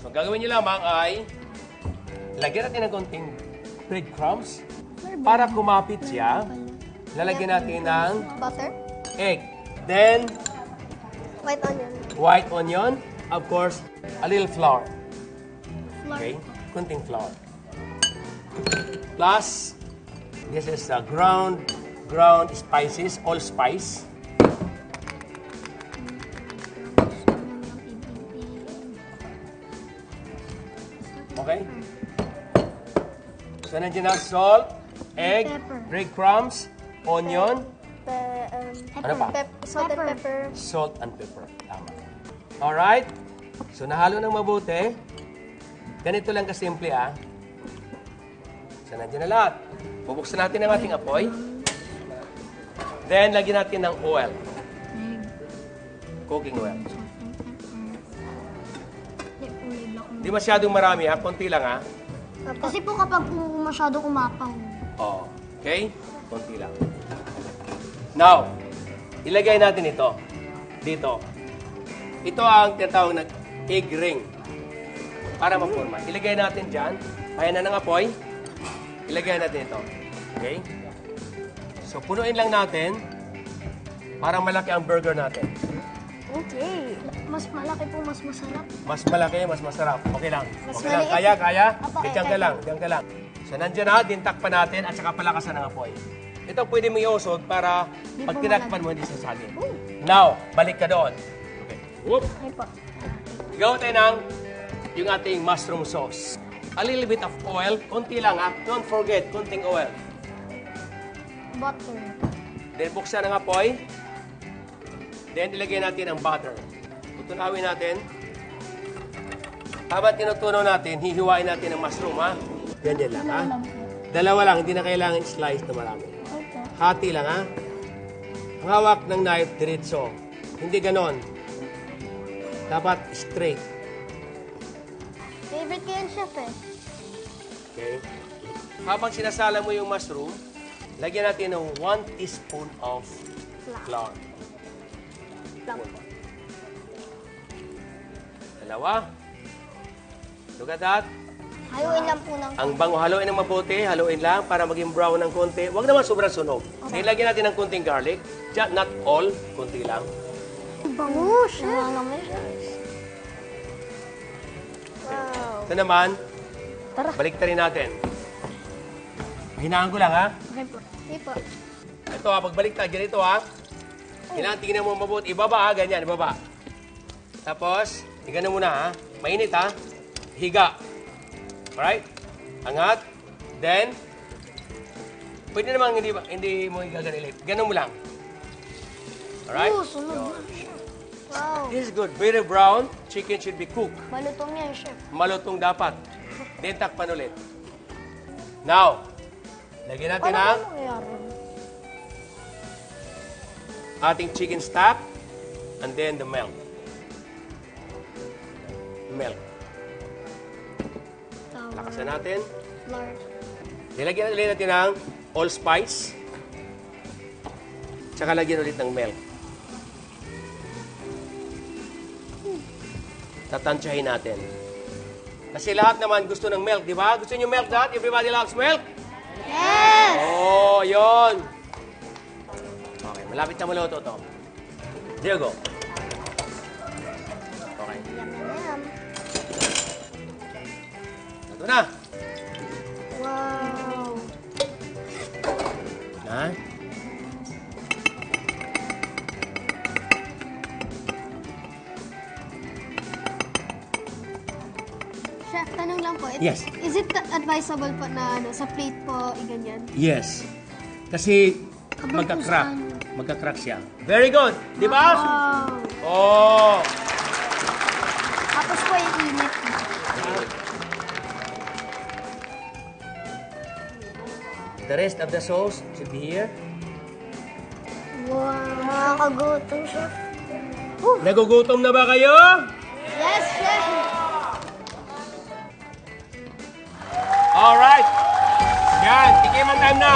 So, gagawin nyo lamang ay lagyan natin ng konting breadcrumbs. Para kumapit siya, lalagyan natin ng Butter. egg. Then, White onion. white onion. Of course, a little flour. Okay? Kunting flour. Plus, this is ground spices, allspice. Okay? So, nandiyan na salt, egg, Pepper. breadcrumbs, onion, Ano pa? Salt and pepper. salt and pepper. Tama. Alright? So, nahalo ng mabuti. Ganito lang kasimple, ah. So, nandiyan na lahat. Bubuksan natin ang ating apoy. Then, lagyan natin ng oil. Cooking oil. Hindi masyadong marami, ha? Konti lang, ha? Kasi po kapag masyado umapaw. Oh, okay? Konti lang. Now, ilagay natin ito. Dito. Ito ang tinatawag na egg ring. Para ma-forma. Ilagay natin dyan. Ayan na ng apoy. Ilagay natin ito. Okay? So, punuin lang natin para malaki ang burger natin. Okay. Mas malaki po, mas masarap. Mas malaki, mas masarap. Okay lang. Mas Okay lang. maliit. Kaya? Apo, Diyan ka lang. Diyan ka lang. So, nandiyan na. Dintakpan natin at saka palakasan ng apoy. Ito pwede mo iusog para pag tinakpan mo, hindi sasali. Now, balik ka doon. Okay. Whoop. Okay po. Gawa tayo ng yung ating mushroom sauce. A little bit of oil. Kunti lang, ha? Don't forget, kunting oil. Butter. Then, buksan ang apoy. Then, ilagay natin ang butter. Tutunawin natin. Habang tinutunaw natin, hihiwain natin ang mushroom, ha? Ganyan lang, ha? Dalawa lang, hindi na kailangan slice na marami. Hati lang, ha? Ang hawak ng knife, diretso. Hindi ganon. Dapat straight. Favorite ko yan, chef eh. Okay? Habang sinasala mo yung mushroom, lagyan natin ng 1 teaspoon of flour. Dalawa. Look at that. Hayuin lang po ng... Ang bango, haluin ng mabuti, haluin lang para maging brown ng konti. Huwag naman sobrang sunog. Okay. Lagyan natin ng konting garlic. Not all, konti lang. Bango, chef. Wow. Ito naman, Tara. balik rin natin. Hinaan ko lang, ha? Okay po. Okay po. Ito, ha, pagbalik tayo, ganito, ha? Kailangan tingnan mo mabuti. Ibaba, ha? Ganyan, ibaba. Tapos, igano muna, ha? Mainit, ha? Higa. Alright? Angat. Then, pwede namang hindi mo igagano'n. Ganon mo lang. Alright? Oh, sunod. Wow. This is good. Very brown. Chicken should be cooked. Malutong yan, chef. Malutong dapat. Then, takpan ulit. Now, lagyan natin ang nangyayari? ating chicken stock and then the milk. Milk. Lakasan natin. Flour. Nilagyan ulit natin ng allspice. Tsaka lagyan ulit ng milk. Tatansyahin natin. Kasi lahat naman gusto ng milk, di ba? Gusto niyo milk lahat? Everybody loves milk? Yes! Oh, yon. Okay, malapit na maluto to. Diego. Okay. Yum, yum, yum. Ito na. Wow. Na? Chef, tanong lang po. Yes. Is it advisable po na sa plate po iganyan? Yes. Kasi Habang magka-crack. kung Magka-crack siya. Very good. Di ba? Wow. Oh. Tapos po yung init. The rest of the sauce should be here. Wow. Nakakagutom, chef. Nagugutom na ba kayo? Yes, chef. Alright. Yan, tikiman time na.